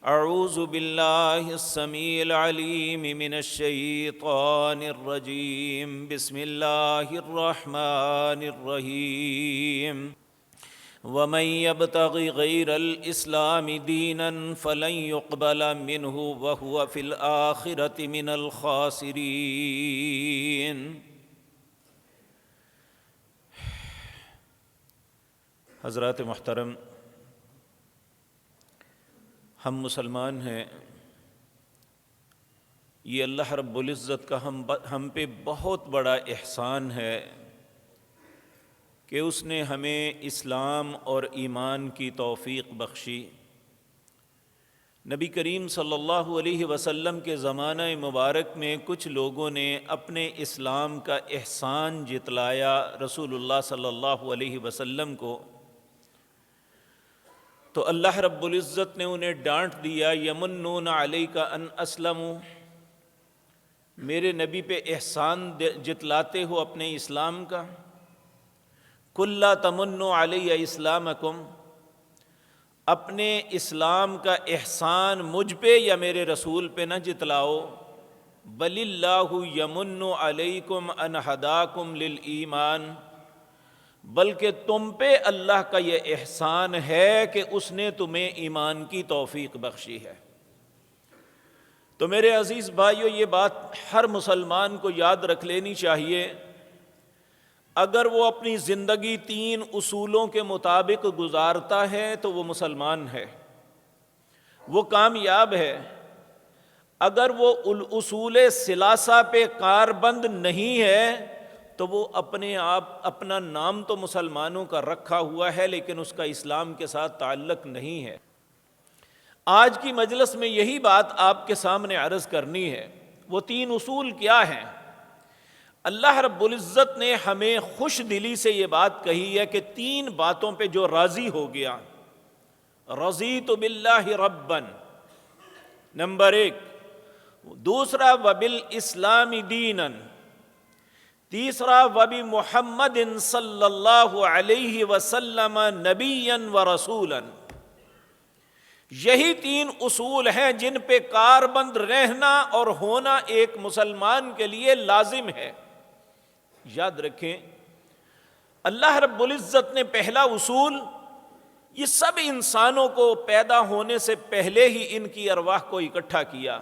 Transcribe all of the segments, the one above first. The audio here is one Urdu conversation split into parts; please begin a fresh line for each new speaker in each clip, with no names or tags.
اعوذ باللہ السمیع العلیم من الشیطان الرجیم بسم اللہ الرحمن الرحیم ومن يبتغ غیر الاسلام دینا فلن يقبل منہ وهو فی الآخرۃ من الخاسرین۔ حضرات محترم، ہم مسلمان ہیں، یہ اللہ رب العزت کا ہم پہ بہت بڑا احسان ہے کہ اس نے ہمیں اسلام اور ایمان کی توفیق بخشی۔ نبی کریم صلی اللہ علیہ وسلم کے زمانہ مبارک میں کچھ لوگوں نے اپنے اسلام کا احسان جتلایا رسول اللہ صلی اللہ علیہ وسلم کو، تو اللہ رب العزت نے انہیں ڈانٹ دیا، یمنون علیک ان اسلموا، میرے نبی پہ احسان جتلاتے ہو اپنے اسلام کا، قل لا تمنوا علی اسلامکم، اپنے اسلام کا احسان مجھ پہ یا میرے رسول پہ نہ جتلاؤ، بل اللہ یمن علیکم ان ہداکم للایمان، بلکہ تم پہ اللہ کا یہ احسان ہے کہ اس نے تمہیں ایمان کی توفیق بخشی ہے۔ تو میرے عزیز بھائیو، یہ بات ہر مسلمان کو یاد رکھ لینی چاہیے، اگر وہ اپنی زندگی 3 اصولوں کے مطابق گزارتا ہے تو وہ مسلمان ہے، وہ کامیاب ہے۔ اگر وہ اصول ثلاثہ پہ کاربند نہیں ہے تو وہ اپنے آپ اپنا نام تو مسلمانوں کا رکھا ہوا ہے لیکن اس کا اسلام کے ساتھ تعلق نہیں ہے۔ آج کی مجلس میں یہی بات آپ کے سامنے عرض کرنی ہے۔ وہ 3 اصول کیا ہیں؟ اللہ رب العزت نے ہمیں خوش دلی سے یہ بات کہی ہے کہ 3 باتوں پہ جو راضی ہو گیا، رضیت باللہ ربا، نمبر 1، دوسرا وبالاسلام دینا، تیسرا وبمحمد صلی اللہ علیہ وسلم نبیا ورسولا۔ یہی 3 اصول ہیں جن پہ کاربند رہنا اور ہونا ایک مسلمان کے لیے لازم ہے۔ یاد رکھیں، اللہ رب العزت نے پہلا اصول، یہ سب انسانوں کو پیدا ہونے سے پہلے ہی ان کی ارواح کو اکٹھا کیا۔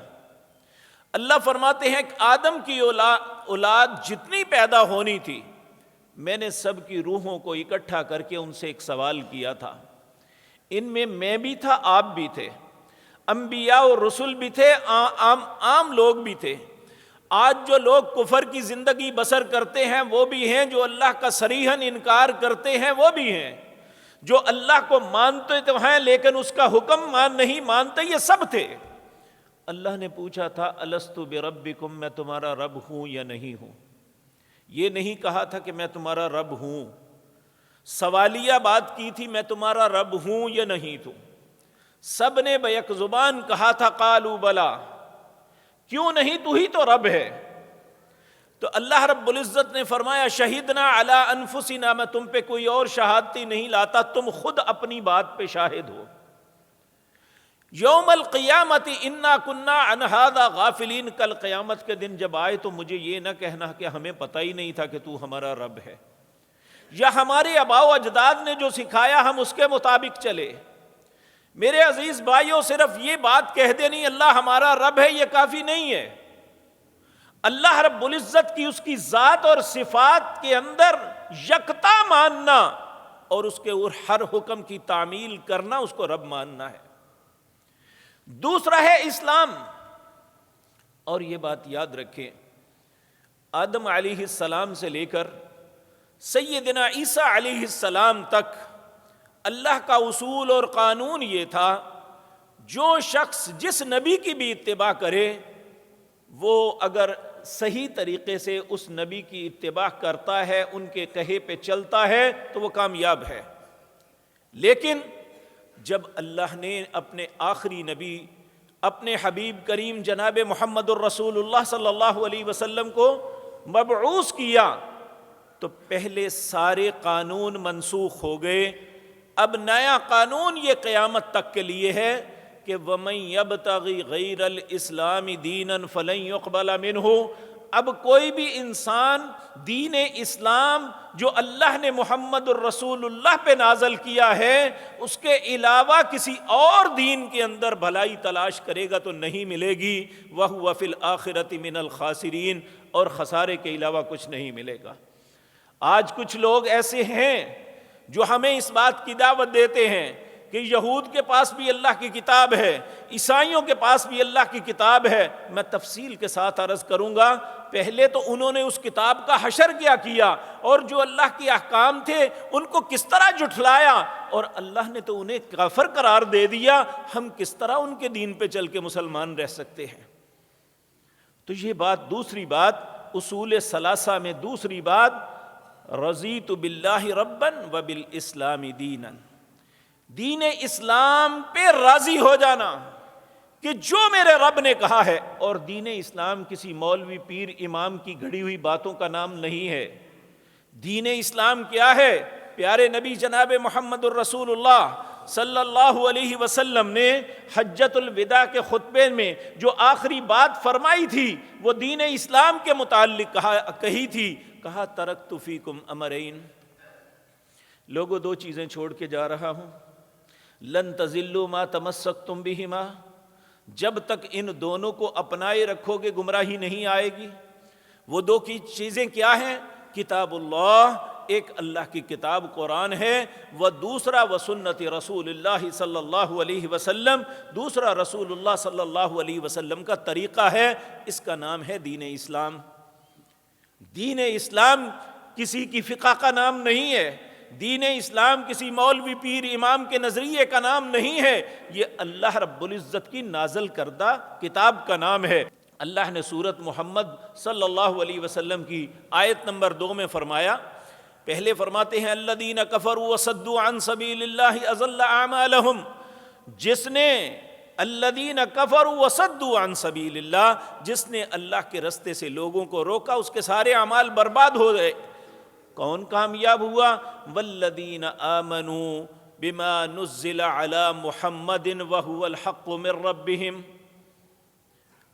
اللہ فرماتے ہیں کہ آدم کی اولاد جتنی پیدا ہونی تھی، میں نے سب کی روحوں کو اکٹھا کر کے ان سے ایک سوال کیا تھا۔ ان میں بھی تھا، آپ بھی تھے، انبیاء اور رسل بھی تھے، عام لوگ بھی تھے۔ آج جو لوگ کفر کی زندگی بسر کرتے ہیں وہ بھی ہیں، جو اللہ کا صریحاً انکار کرتے ہیں وہ بھی ہیں، جو اللہ کو مانتے تو ہیں لیکن اس کا حکم نہیں مانتے، یہ سب تھے۔ اللہ نے پوچھا تھا الست بربکم، میں تمہارا رب ہوں یا نہیں ہوں؟ یہ نہیں کہا تھا کہ میں تمہارا رب ہوں، سوالیہ بات کی تھی، میں تمہارا رب ہوں یا نہیں ہوں؟ سب نے بیک زبان کہا تھا قالوا بلا، کیوں نہیں، تو ہی تو رب ہے۔ تو اللہ رب العزت نے فرمایا شہدنا علی انفسنا، میں تم پہ کوئی اور شہادتی نہیں لاتا، تم خود اپنی بات پہ شاہد ہو۔ یوم القیامت انا کنا عن ھذا غافلین، کل قیامت کے دن جب آئے تو مجھے یہ نہ کہنا کہ ہمیں پتہ ہی نہیں تھا کہ تو ہمارا رب ہے، یا ہمارے آباء و اجداد نے جو سکھایا ہم اس کے مطابق چلے۔ میرے عزیز بھائیوں، صرف یہ بات کہہ دینی اللہ ہمارا رب ہے یہ کافی نہیں ہے۔ اللہ رب العزت کی اس کی ذات اور صفات کے اندر یکتا ماننا اور اس کے ہر حکم کی تعمیل کرنا، اس کو رب ماننا ہے۔ دوسرا ہے اسلام، اور یہ بات یاد رکھیں، آدم علیہ السلام سے لے کر سیدنا عیسیٰ علیہ السلام تک اللہ کا اصول اور قانون یہ تھا، جو شخص جس نبی کی بھی اتباع کرے وہ اگر صحیح طریقے سے اس نبی کی اتباع کرتا ہے، ان کے کہے پہ چلتا ہے تو وہ کامیاب ہے۔ لیکن جب اللہ نے اپنے آخری نبی، اپنے حبیب کریم جناب محمد الرسول اللہ صلی اللہ علیہ وسلم کو مبعوث کیا تو پہلے سارے قانون منسوخ ہو گئے۔ اب نیا قانون یہ قیامت تک کے لیے ہے کہ وَمَن يَبْتَغِ غَيْرَ الْإِسْلَامِ دِينًا فَلَن يُقْبَلَ مِنْهُ، اب کوئی بھی انسان دین اسلام جو اللہ نے محمد الرسول اللہ پہ نازل کیا ہے اس کے علاوہ کسی اور دین کے اندر بھلائی تلاش کرے گا تو نہیں ملے گی، وَهُوَ فِي الْآخِرَةِ مِنَ الْخَاسِرِينَ، اور خسارے کے علاوہ کچھ نہیں ملے گا۔ آج کچھ لوگ ایسے ہیں جو ہمیں اس بات کی دعوت دیتے ہیں کہ یہود کے پاس بھی اللہ کی کتاب ہے، عیسائیوں کے پاس بھی اللہ کی کتاب ہے۔ میں تفصیل کے ساتھ عرض کروں گا، پہلے تو انہوں نے اس کتاب کا حشر کیا اور جو اللہ کے احکام تھے ان کو کس طرح جھٹلایا، اور اللہ نے تو انہیں کافر قرار دے دیا، ہم کس طرح ان کے دین پہ چل کے مسلمان رہ سکتے ہیں؟ تو یہ بات، دوسری بات اصول ثلاثہ میں دوسری بات، رضیت باللہ ربا وبالاسلام دینا، دین اسلام پہ راضی ہو جانا کہ جو میرے رب نے کہا ہے۔ اور دین اسلام کسی مولوی پیر امام کی گھڑی ہوئی باتوں کا نام نہیں ہے۔ دین اسلام کیا ہے؟ پیارے نبی جناب محمد الرسول اللہ صلی اللہ علیہ وسلم نے حجۃ الوداع کے خطبے میں جو آخری بات فرمائی تھی وہ دین اسلام کے متعلق کہی تھی، کہا ترکت فیکم امرین، لوگوں دو چیزیں چھوڑ کے جا رہا ہوں، لن تضلوا ما تمسکتم بہما، جب تک ان دونوں کو اپنائے رکھو گے گمراہی نہیں آئے گی۔ وہ دو کی چیزیں کیا ہیں؟ کتاب اللہ، ایک اللہ کی کتاب قرآن ہے، وہ دوسرا و سنت رسول اللہ صلی اللہ علیہ وسلم، دوسرا رسول اللہ صلی اللہ علیہ وسلم کا طریقہ ہے، اس کا نام ہے دین اسلام۔ دین اسلام کسی کی فقہ کا نام نہیں ہے، دین اسلام کسی مولوی پیر امام کے نظریے کا نام نہیں ہے، یہ اللہ رب العزت کی نازل کردہ کتاب کا نام ہے۔ اللہ نے سورۃ محمد صلی اللہ علیہ وسلم کی آیت نمبر 2 میں فرمایا، پہلے فرماتے ہیں الذین کفروا وصدوا عن سبیل اللہ اضل اعمالہم، جس نے الذین کفروا وصدوا عن سبیل اللہ، جس نے اللہ کے رستے سے لوگوں کو روکا اس کے سارے اعمال برباد ہو گئے۔ کون کامیاب ہوا؟ والذین آمنوا بما نزل علی محمد وهو الحق من ربہم،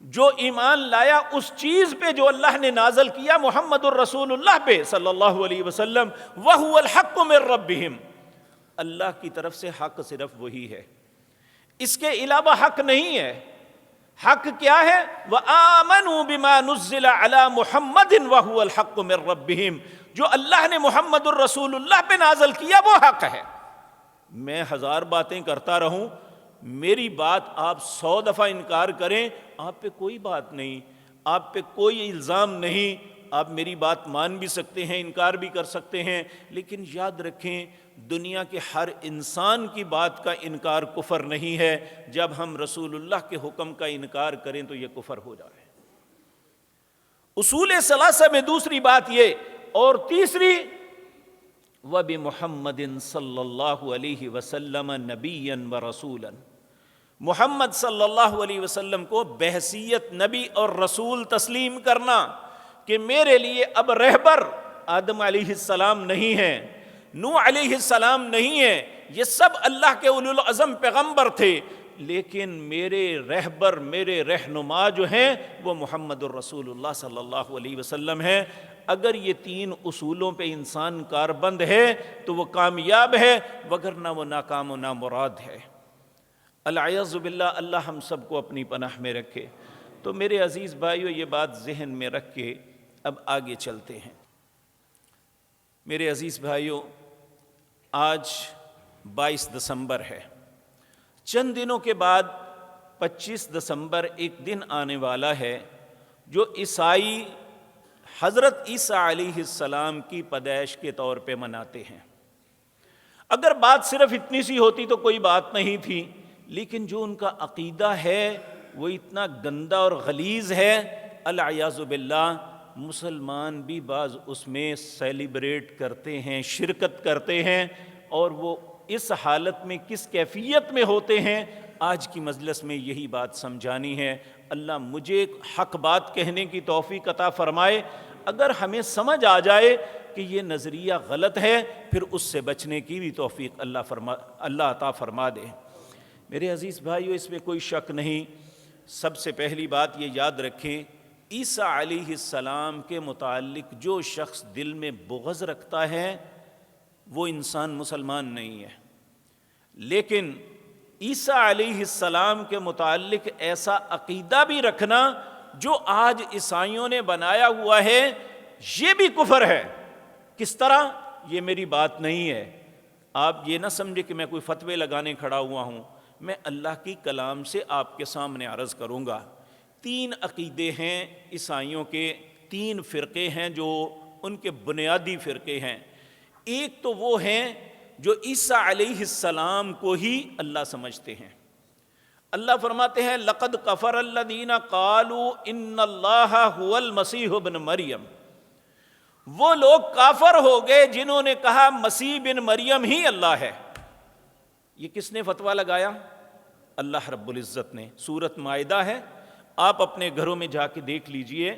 جو ایمان لایا اس چیز پہ جو اللہ نے نازل کیا محمد الرسول اللہ پہ صلی اللہ علیہ وسلم، وَهُوَ الْحَقُّ مِن رَبِّهِمْ، اللہ کی طرف سے حق صرف وہی ہے، اس کے علاوہ حق نہیں ہے۔ حق کیا ہے؟ وَآمَنُوا بِمَا نُزِّلَ عَلَى مُحَمَّدٍ وَهُوَ الْحَقُّ مِن رَبِّهِمْ، جو اللہ نے محمد الرسول اللہ پہ نازل کیا وہ حق ہے۔ میں 1000 باتیں کرتا رہوں، میری بات آپ 100 دفعہ انکار کریں، آپ پہ کوئی بات نہیں، آپ پہ کوئی الزام نہیں، آپ میری بات مان بھی سکتے ہیں، انکار بھی کر سکتے ہیں، لیکن یاد رکھیں دنیا کے ہر انسان کی بات کا انکار کفر نہیں ہے۔ جب ہم رسول اللہ کے حکم کا انکار کریں تو یہ کفر ہو جائے۔ اصول ثلاثہ میں دوسری بات یہ، اور تیسری وَبِمُحَمَّدٍ صلی اللہ علیہ وسلم نبیًا ورسولا، محمد صلی اللہ علیہ وسلم کو بحیثیت نبی اور رسول تسلیم کرنا کہ میرے لیے اب رہبر آدم علیہ السلام نہیں ہے، نوح علیہ السلام نہیں ہے، یہ سب اللہ کے اولو العزم پیغمبر تھے، لیکن میرے رہبر، میرے رہنما جو ہیں وہ محمد الرسول اللہ صلی اللہ علیہ وسلم ہیں۔ اگر یہ 3 اصولوں پہ انسان کاربند ہے تو وہ کامیاب ہے، وگرنہ وہ ناکام و نامراد ہے۔ العیاذ باللہ، اللہ ہم سب کو اپنی پناہ میں رکھے۔ تو میرے عزیز بھائیو، یہ بات ذہن میں رکھ کے اب آگے چلتے ہیں۔ میرے عزیز بھائیو، آج 22 دسمبر ہے، چند دنوں کے بعد 25 دسمبر ایک دن آنے والا ہے جو عیسائی حضرت عیسیٰ علیہ السلام کی پیدائش کے طور پہ مناتے ہیں۔ اگر بات صرف اتنی سی ہوتی تو کوئی بات نہیں تھی، لیکن جو ان کا عقیدہ ہے وہ اتنا گندا اور غلیظ ہے، العیاذ باللہ، مسلمان بھی بعض اس میں سیلیبریٹ کرتے ہیں، شرکت کرتے ہیں، اور وہ اس حالت میں کس کیفیت میں ہوتے ہیں، آج کی مجلس میں یہی بات سمجھانی ہے۔ اللہ مجھے حق بات کہنے کی توفیق عطا فرمائے۔ اگر ہمیں سمجھ آ جائے کہ یہ نظریہ غلط ہے، پھر اس سے بچنے کی بھی توفیق اللہ عطا فرما دے۔ میرے عزیز بھائیو، اس میں کوئی شک نہیں، سب سے پہلی بات یہ یاد رکھیں، عیسیٰ علیہ السلام کے متعلق جو شخص دل میں بغض رکھتا ہے وہ انسان مسلمان نہیں ہے، لیکن عیسیٰ علیہ السلام کے متعلق ایسا عقیدہ بھی رکھنا جو آج عیسائیوں نے بنایا ہوا ہے، یہ بھی کفر ہے۔ کس طرح؟ یہ میری بات نہیں ہے، آپ یہ نہ سمجھے کہ میں کوئی فتوے لگانے کھڑا ہوا ہوں، میں اللہ کی کلام سے آپ کے سامنے عرض کروں گا۔ 3 عقیدے ہیں عیسائیوں کے، 3 فرقے ہیں جو ان کے بنیادی فرقے ہیں۔ ایک تو وہ ہیں جو عیسیٰ علیہ السلام کو ہی اللہ سمجھتے ہیں۔ اللہ فرماتے ہیں لقد کفر الذین قالوا ان اللہ هو المسیح ابن مریم، وہ لوگ کافر ہو گئے جنہوں نے کہا مسیح بن مریم ہی اللہ ہے۔ یہ کس نے فتویٰ لگایا؟ اللہ رب العزت نے۔ سورۃ مائدہ ہے، آپ اپنے گھروں میں جا کے دیکھ لیجئے۔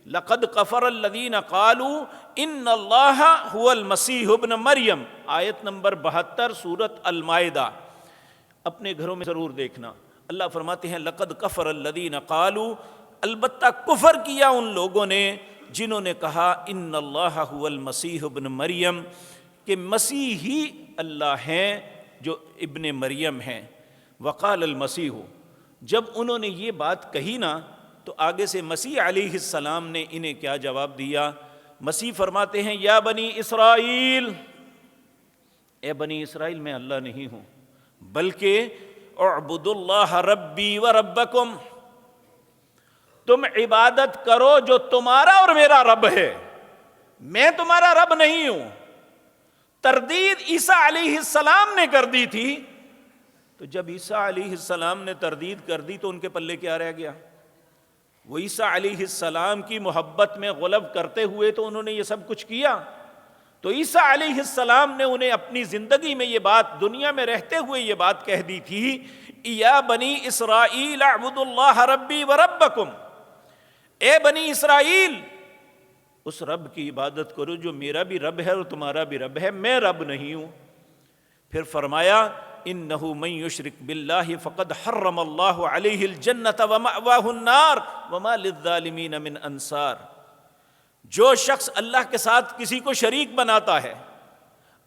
لقد کفر الذین قالوا ان اللہ هو المسیح ابن مریم، آیت نمبر 72 سورۃ المائدہ، اپنے گھروں میں ضرور دیکھنا۔ اللہ فرماتے ہیں لقد کفر الذین قالوا، البتہ کفر کیا ان لوگوں نے جنہوں نے کہا ان اللہ هو المسیح ابن مریم، کہ مسیح ہی اللہ ہیں جو ابن مریم ہیں۔ وقال المسیح، جب انہوں نے یہ بات کہی نا تو آگے سے مسیح علیہ السلام نے انہیں کیا جواب دیا؟ مسیح فرماتے ہیں یا بنی اسرائیل، اے بنی اسرائیل میں اللہ نہیں ہوں، بلکہ اعبدوا اللہ ربی و ربکم، تم عبادت کرو جو تمہارا اور میرا رب ہے، میں تمہارا رب نہیں ہوں۔ تردید عیسیٰ علیہ السلام نے کر دی تھی، تو جب عیسیٰ علیہ السلام نے تردید کر دی تو ان کے پلے کیا رہ گیا؟ وہ عیسیٰ علیہ السلام کی محبت میں غلب کرتے ہوئے تو انہوں نے یہ سب کچھ کیا۔ تو عیسیٰ علیہ السلام نے انہیں اپنی زندگی میں یہ بات، دنیا میں رہتے ہوئے یہ بات کہہ دی تھی، یا بنی اسرائیل اعبدوا اللہ ربی و ربکم، اے بنی اسرائیل اس رب کی عبادت کرو جو میرا بھی رب ہے اور تمہارا بھی رب ہے، میں رب نہیں ہوں۔ پھر فرمایا انہ من یشرک باللہ فقد حرم اللہ علیہ الجنۃ ومأواہ النار وما للظالمین من انصار، جو شخص اللہ کے ساتھ کسی کو شریک بناتا ہے،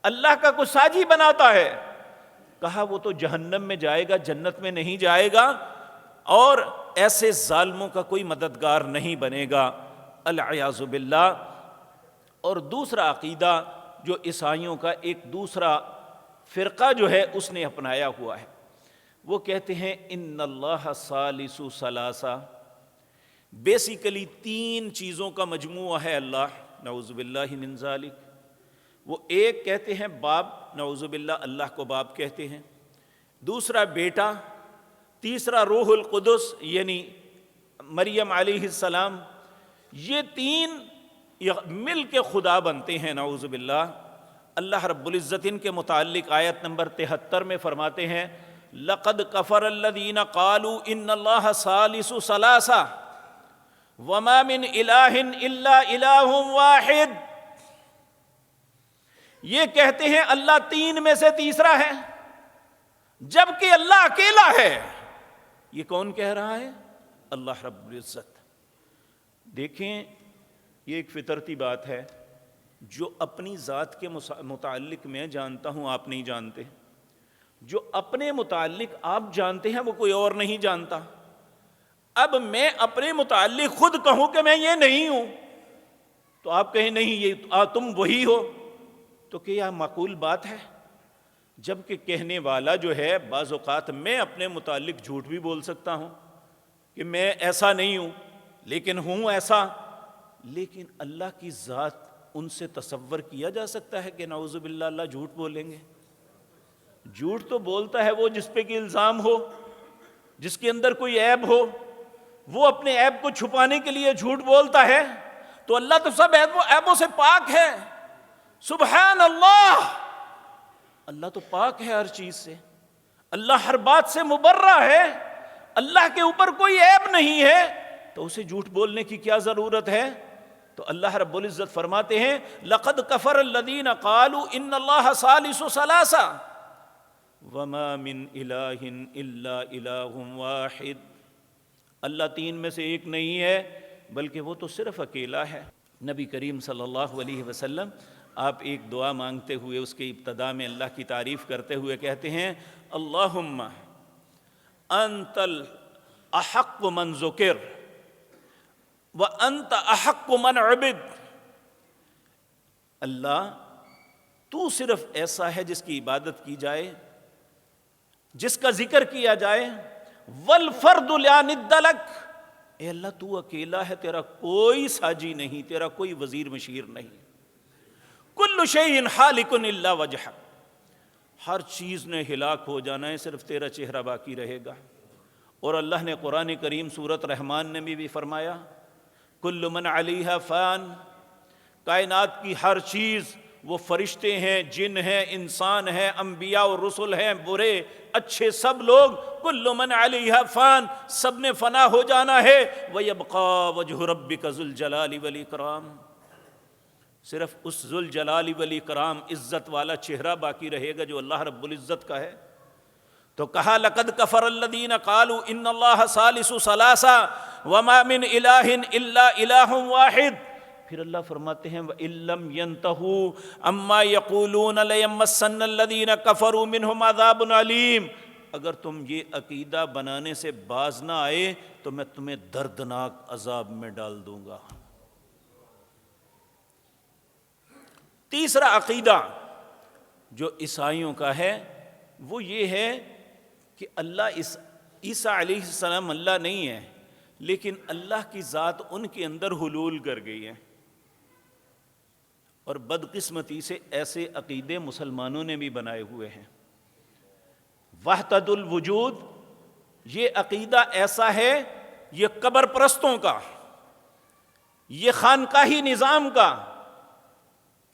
اللہ کا کوئی ساجی بناتا ہے، کہا وہ تو جہنم میں جائے گا، جنت میں نہیں جائے گا، اور ایسے ظالموں کا کوئی مددگار نہیں بنے گا، العیاذ باللہ۔ اور دوسرا عقیدہ جو عیسائیوں کا ایک دوسرا فرقہ جو ہے اس نے اپنایا ہوا ہے، وہ کہتے ہیں ان اللہ ثالث ثلاثہ، بیسیکلی 3 چیزوں کا مجموعہ ہے اللہ، نعوذ باللہ من ذالک۔ وہ ایک کہتے ہیں باپ، نعوذ باللہ اللہ کو باپ کہتے ہیں، دوسرا بیٹا، تیسرا روح القدس یعنی مریم علیہ السلام، یہ 3 مل کے خدا بنتے ہیں، نعوذ باللہ۔ اللہ رب العزت ان کے متعلق آیت نمبر 73 میں فرماتے ہیں لقد کفر الذین قالوا ان اللہ ثالث ثلاثہ وما من الہ الا الہ واحد، یہ کہتے ہیں اللہ 3 میں سے تیسرا ہے جبکہ اللہ اکیلا ہے۔ یہ کون کہہ رہا ہے؟ اللہ رب العزت۔ دیکھیں یہ ایک فطرتی بات ہے، جو اپنی ذات کے متعلق میں جانتا ہوں آپ نہیں جانتے، جو اپنے متعلق آپ جانتے ہیں وہ کوئی اور نہیں جانتا۔ اب میں اپنے متعلق خود کہوں کہ میں یہ نہیں ہوں تو آپ کہیں نہیں یہ تم وہی ہو، تو کیا معقول بات ہے؟ جبکہ کہنے والا جو ہے بعض اوقات میں اپنے متعلق جھوٹ بھی بول سکتا ہوں کہ میں ایسا نہیں ہوں لیکن ہوں ایسا، لیکن اللہ کی ذات ان سے تصور کیا جا سکتا ہے کہ نعوذ باللہ اللہ جھوٹ بولیں گے؟ جھوٹ تو بولتا ہے وہ جس پہ کہ الزام ہو، جس کے اندر کوئی عیب ہو، وہ اپنے عیب کو چھپانے کے لیے جھوٹ بولتا ہے، تو اللہ تو سب عیبوں سے پاک ہے، سبحان اللہ، اللہ تو پاک ہے ہر چیز سے، اللہ ہر بات سے مبرہ ہے، اللہ کے اوپر کوئی عیب نہیں ہے، تو اسے جھوٹ بولنے کی کیا ضرورت ہے؟ تو اللہ رب العزت فرماتے ہیں لقد کفر الذین قالوا ان اللہ ثالث ثلاثہ وما من الہ الا الہ واحد، اللہ تین میں سے ایک نہیں ہے بلکہ وہ تو صرف اکیلا ہے۔ نبی کریم صلی اللہ علیہ وسلم آپ ایک دعا مانگتے ہوئے اس کے ابتدا میں اللہ کی تعریف کرتے ہوئے کہتے ہیں اللہم انت الاحق من ذکر وانت احق من عبد، اللہ تو صرف ایسا ہے جس کی عبادت کی جائے، جس کا ذکر کیا جائے، والفرد لا ند لک، اے اللہ تو اکیلا ہے، تیرا کوئی ساجی نہیں، تیرا کوئی وزیر مشیر نہیں، کل شیء حالک الا وجہک، ہر چیز نے ہلاک ہو جانا ہے، صرف تیرا چہرہ باقی رہے گا۔ اور اللہ نے قرآن کریم سورۃ رحمان میں بھی فرمایا کل من علیہا فان، کائنات کی ہر چیز، وہ فرشتے ہیں، جن ہیں، انسان ہیں، انبیاء اور رسل ہیں، برے اچھے سب لوگ، کل من علیہا فان، سب نے فنا ہو جانا ہے، وَيَبْقَى وَجْهُ رَبِّكَ ذُو الْجَلَالِ وَالْإِكْرَامِ، صرف اس ذو الجلال والاکرام عزت والا چہرہ باقی رہے گا جو اللہ رب العزت کا ہے۔ تو کہا لقد کفر الذین قالوا ان اللہ ثالث ثلاثہ وما من الہ الا الہ واحد، پھر اللہ فرماتے ہیں وَإِن لَّمْ يَنْتَهُوا عَمَّا يَقُولُونَ لَيَمَسَّنَّ الَّذِينَ كَفَرُوا مِنْهُمْ عَذَابٌ عَلِيمٌ، اگر تم یہ عقیدہ بنانے سے باز نہ آئے تو میں تمہیں دردناک عذاب میں ڈال دوں گا۔ تیسرا عقیدہ جو عیسائیوں کا ہے وہ یہ ہے کہ اللہ عیسیٰ علیہ السلام اللہ نہیں ہے، لیکن اللہ کی ذات ان کے اندر حلول کر گئی ہے، اور بدقسمتی سے ایسے عقیدے مسلمانوں نے بھی بنائے ہوئے ہیں۔ وحدت الوجود یہ عقیدہ ایسا ہے، یہ قبر پرستوں کا، یہ خانقاہی نظام کا،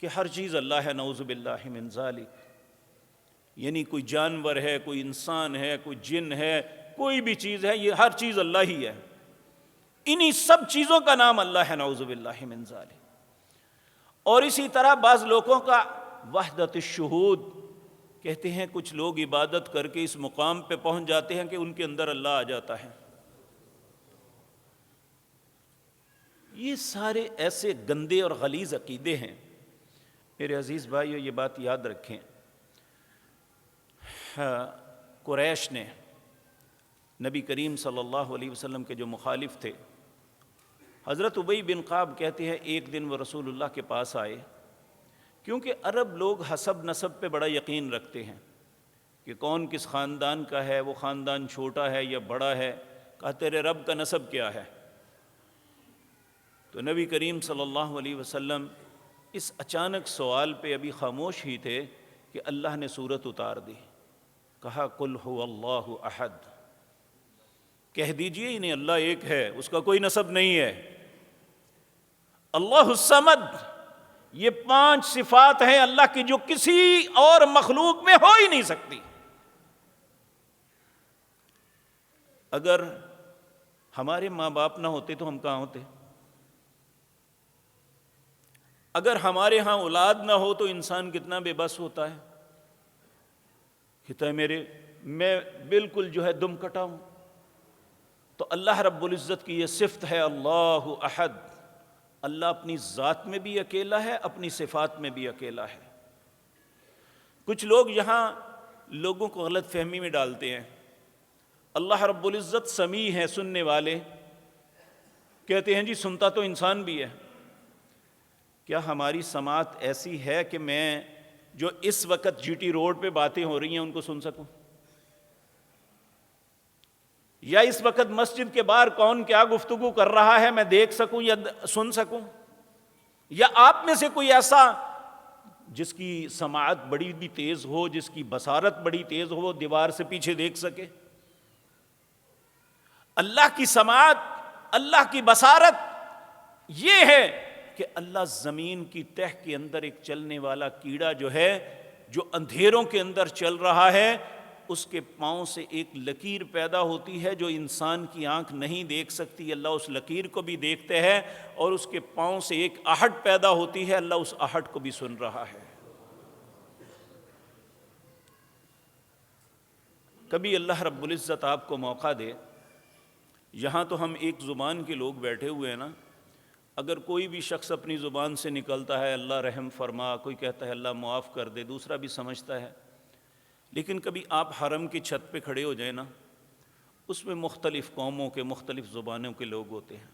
کہ ہر چیز اللہ ہے، نعوذ باللہ من ذالک، یعنی کوئی جانور ہے، کوئی انسان ہے، کوئی جن ہے، کوئی بھی چیز ہے، یہ ہر چیز اللہ ہی ہے، انہی سب چیزوں کا نام اللہ ہے، نعوذ باللہ من ذالک۔ اور اسی طرح بعض لوگوں کا وحدت الشہود، کہتے ہیں کچھ لوگ عبادت کر کے اس مقام پہ پہنچ جاتے ہیں کہ ان کے اندر اللہ آ جاتا ہے۔ یہ سارے ایسے گندے اور غلیظ عقیدے ہیں۔ میرے عزیز بھائیو یہ بات یاد رکھیں، قریش نے نبی کریم صلی اللہ علیہ وسلم کے جو مخالف تھے، حضرت ابی بن قعب کہتے ہیں ایک دن وہ رسول اللہ کے پاس آئے، کیونکہ عرب لوگ حسب نسب پہ بڑا یقین رکھتے ہیں کہ کون کس خاندان کا ہے، وہ خاندان چھوٹا ہے یا بڑا ہے، کہا تیرے رب کا نسب کیا ہے؟ تو نبی کریم صلی اللہ علیہ وسلم اس اچانک سوال پہ ابھی خاموش ہی تھے کہ اللہ نے سورت اتار دی، کہا قل هو اللہ احد، کہہ دیجئے انہیں اللہ ایک ہے، اس کا کوئی نسب نہیں ہے۔ اللہ الصمد، یہ 5 صفات ہیں اللہ کی جو کسی اور مخلوق میں ہو ہی نہیں سکتی۔ اگر ہمارے ماں باپ نہ ہوتے تو ہم کہاں ہوتے؟ اگر ہمارے ہاں اولاد نہ ہو تو انسان کتنا بے بس ہوتا ہے، کہتا ہے میں بالکل جو ہے دم کٹا ہوں۔ تو اللہ رب العزت کی یہ صفت ہے اللہ احد، اللہ اپنی ذات میں بھی اکیلا ہے، اپنی صفات میں بھی اکیلا ہے۔ کچھ لوگ یہاں لوگوں کو غلط فہمی میں ڈالتے ہیں، اللہ رب العزت سمیع ہے، سننے والے، کہتے ہیں جی سنتا تو انسان بھی ہے۔ کیا ہماری سماعت ایسی ہے کہ میں جو اس وقت جی ٹی روڈ پہ باتیں ہو رہی ہیں ان کو سن سکوں؟ یا اس وقت مسجد کے باہر کون کیا گفتگو کر رہا ہے میں دیکھ سکوں یا سن سکوں؟ یا آپ میں سے کوئی ایسا جس کی سماعت بڑی بھی تیز ہو، جس کی بصارت بڑی تیز ہو، وہ دیوار سے پیچھے دیکھ سکے؟ اللہ کی سماعت، اللہ کی بصارت یہ ہے کہ اللہ زمین کی تہ کے اندر ایک چلنے والا کیڑا جو ہے، جو اندھیروں کے اندر چل رہا ہے، اس کے پاؤں سے ایک لکیر پیدا ہوتی ہے جو انسان کی آنکھ نہیں دیکھ سکتی، اللہ اس لکیر کو بھی دیکھتے ہیں، اور اس کے پاؤں سے ایک آہٹ پیدا ہوتی ہے، اللہ اس آہٹ کو بھی سن رہا ہے۔ کبھی اللہ رب العزت آپ کو موقع دے، یہاں تو ہم ایک زبان کے لوگ بیٹھے ہوئے ہیں نا، اگر کوئی بھی شخص اپنی زبان سے نکلتا ہے اللہ رحم فرما، کوئی کہتا ہے اللہ معاف کر دے، دوسرا بھی سمجھتا ہے، لیکن کبھی آپ حرم کی چھت پہ کھڑے ہو جائیں نا، اس میں مختلف قوموں کے مختلف زبانوں کے لوگ ہوتے ہیں،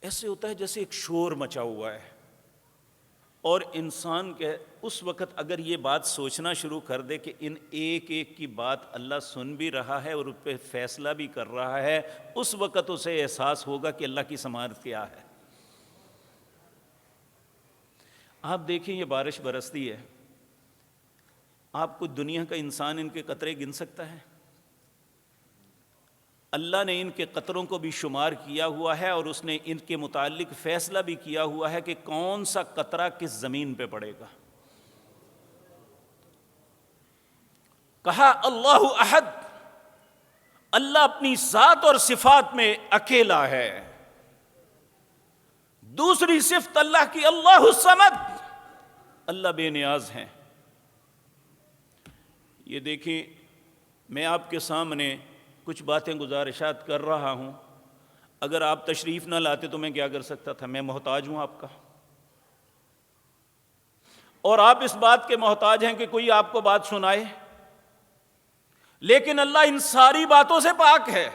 ایسے ہوتا ہے جیسے ایک شور مچا ہوا ہے، اور انسان کے اس وقت اگر یہ بات سوچنا شروع کر دے کہ ان ایک ایک کی بات اللہ سن بھی رہا ہے اور اس پہ فیصلہ بھی کر رہا ہے، اس وقت اسے احساس ہوگا کہ اللہ کی سماعت کیا ہے۔ آپ دیکھیں یہ بارش برستی ہے، آپ کو دنیا کا انسان ان کے قطرے گن سکتا ہے؟ اللہ نے ان کے قطروں کو بھی شمار کیا ہوا ہے، اور اس نے ان کے متعلق فیصلہ بھی کیا ہوا ہے کہ کون سا قطرہ کس زمین پہ پڑے گا۔ کہا اللہ احد، اللہ اپنی ذات اور صفات میں اکیلا ہے۔ دوسری صفت اللہ کی اللہ الصمد، اللہ بے نیاز ہیں۔ یہ دیکھیں، میں آپ کے سامنے کچھ باتیں گزارشات کر رہا ہوں، اگر آپ تشریف نہ لاتے تو میں کیا کر سکتا تھا؟ میں محتاج ہوں آپ کا، اور آپ اس بات کے محتاج ہیں کہ کوئی آپ کو بات سنائے، لیکن اللہ ان ساری باتوں سے پاک ہے۔